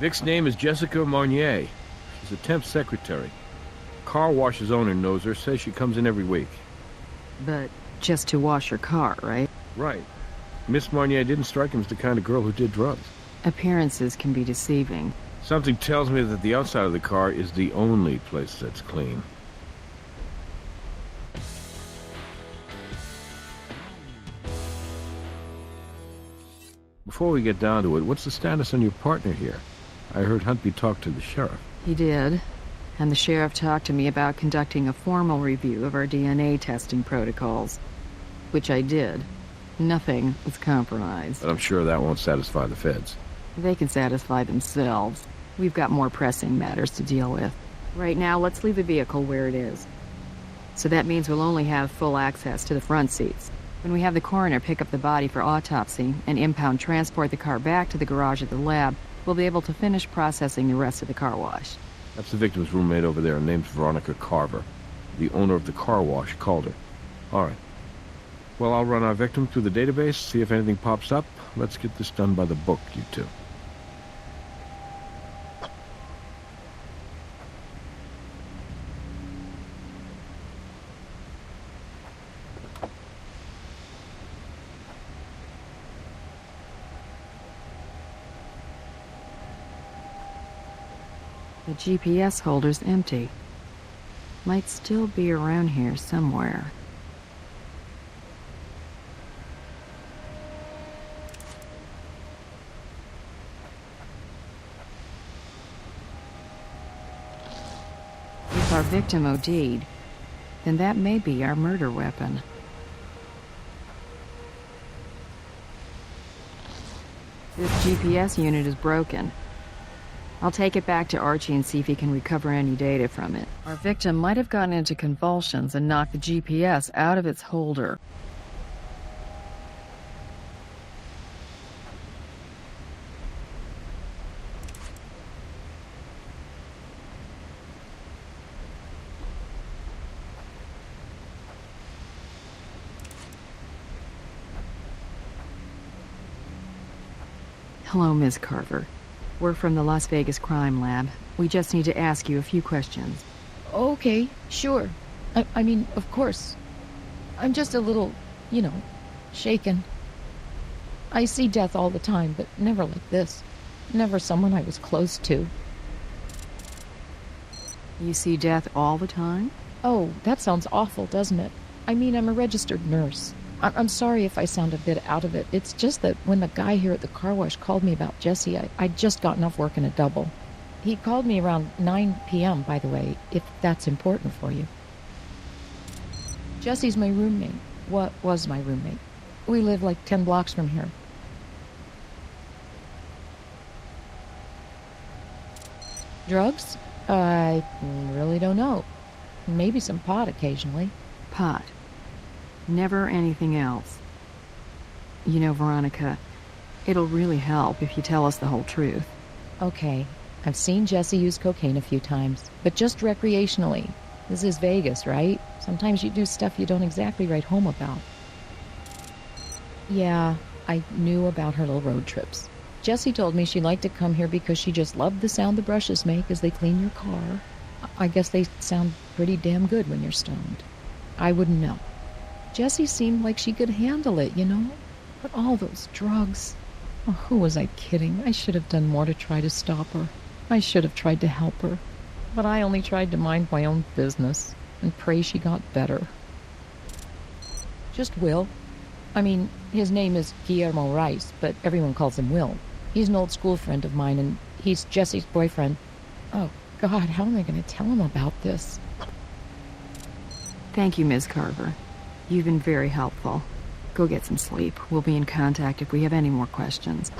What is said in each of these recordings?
Vic's name is Jessica Marnier. She's a temp secretary. Car wash's owner knows her, says she comes in every week. But just to wash her car, right? Right. Miss Marnier didn't strike him as the kind of girl who did drugs. Appearances can be deceiving. Something tells me that the outside of the car is the only place that's clean. Before we get down to it, what's the status on your partner here? I heard Huntby talk to the sheriff. He did. And the sheriff talked to me about conducting a formal review of our DNA testing protocols. Which I did. Nothing was compromised. But I'm sure that won't satisfy the feds. They can satisfy themselves. We've got more pressing matters to deal with. Right now, let's leave the vehicle where it is. So that means we'll only have full access to the front seats. When we have the coroner pick up the body for autopsy and impound transport the car back to the garage at the lab, we'll be able to finish processing the rest of the car wash. That's the victim's roommate over there, named Veronica Carver. The owner of the car wash called her. All right. Well, I'll run our victim through the database, see if anything pops up. Let's get this done by the book, you two. The GPS holder's empty. Might still be around here somewhere. If our victim OD'd, then that may be our murder weapon. This GPS unit is broken. I'll take it back to Archie and see if he can recover any data from it. Our victim might have gotten into convulsions and knocked the GPS out of its holder. Hello, Ms. Carver. We're from the Las Vegas Crime Lab. We just need to ask you a few questions. Okay, sure. I mean, of course. I'm just a little, shaken. I see death all the time, but never like this. Never someone I was close to. You see death all the time? Oh, that sounds awful, doesn't it? I mean, I'm a registered nurse. I'm sorry if I sound a bit out of it. It's just that when the guy here at the car wash called me about Jesse, I'd just gotten off working a double. He called me around 9 p.m., by the way, if that's important for you. Jesse's my roommate. What was my roommate? We live like 10 blocks from here. Drugs? I really don't know. Maybe some pot occasionally. Pot. Never anything else. You know, Veronica, it'll really help if you tell us the whole truth. Okay, I've seen Jesse use cocaine a few times, but just recreationally. This is Vegas, right? Sometimes you do stuff you don't exactly write home about. Yeah, I knew about her little road trips. Jesse told me she liked to come here because she just loved the sound the brushes make as they clean your car. I guess they sound pretty damn good when you're stoned. I wouldn't know. Jessie seemed like she could handle it, But all those drugs... Oh, who was I kidding? I should have done more to try to stop her. I should have tried to help her. But I only tried to mind my own business and pray she got better. Just Will. I mean, his name is Guillermo Rice, but everyone calls him Will. He's an old school friend of mine, and he's Jesse's boyfriend. Oh, God, how am I going to tell him about this? Thank you, Ms. Carver. You've been very helpful. Go get some sleep. We'll be in contact if we have any more questions.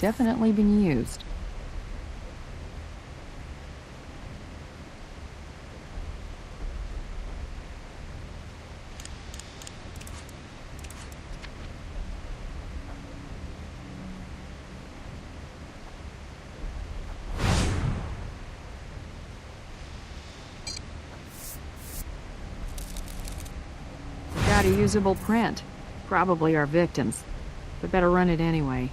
definitely been used. Got a usable print. Probably our victims. But better run it anyway.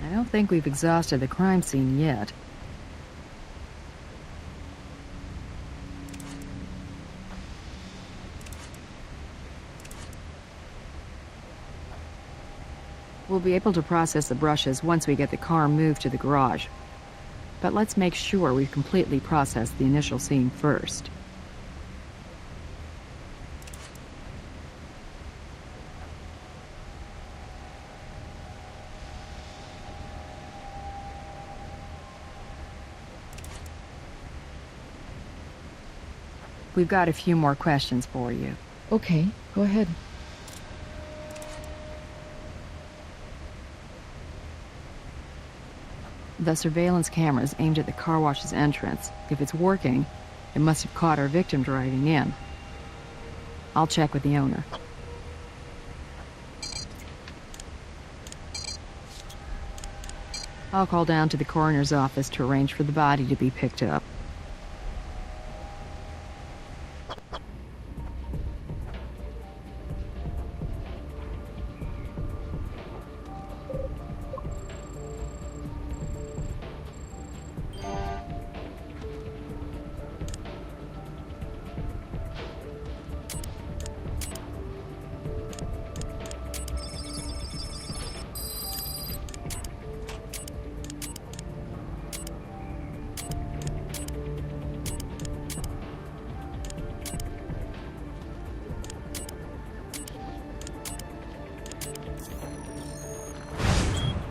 I don't think we've exhausted the crime scene yet. We'll be able to process the brushes once we get the car moved to the garage. But let's make sure we've completely processed the initial scene first. We've got a few more questions for you. Okay, go ahead. The surveillance cameras aimed at the car wash's entrance. If it's working, it must have caught our victim driving in. I'll check with the owner. I'll call down to the coroner's office to arrange for the body to be picked up.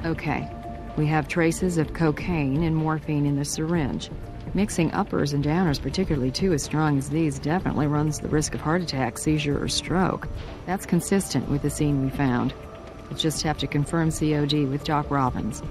Okay, we have traces of cocaine and morphine in the syringe. Mixing uppers and downers, particularly two as strong as these, definitely runs the risk of heart attack, seizure, or stroke. That's consistent with the scene we found. We'll just have to confirm COD with Doc Robbins.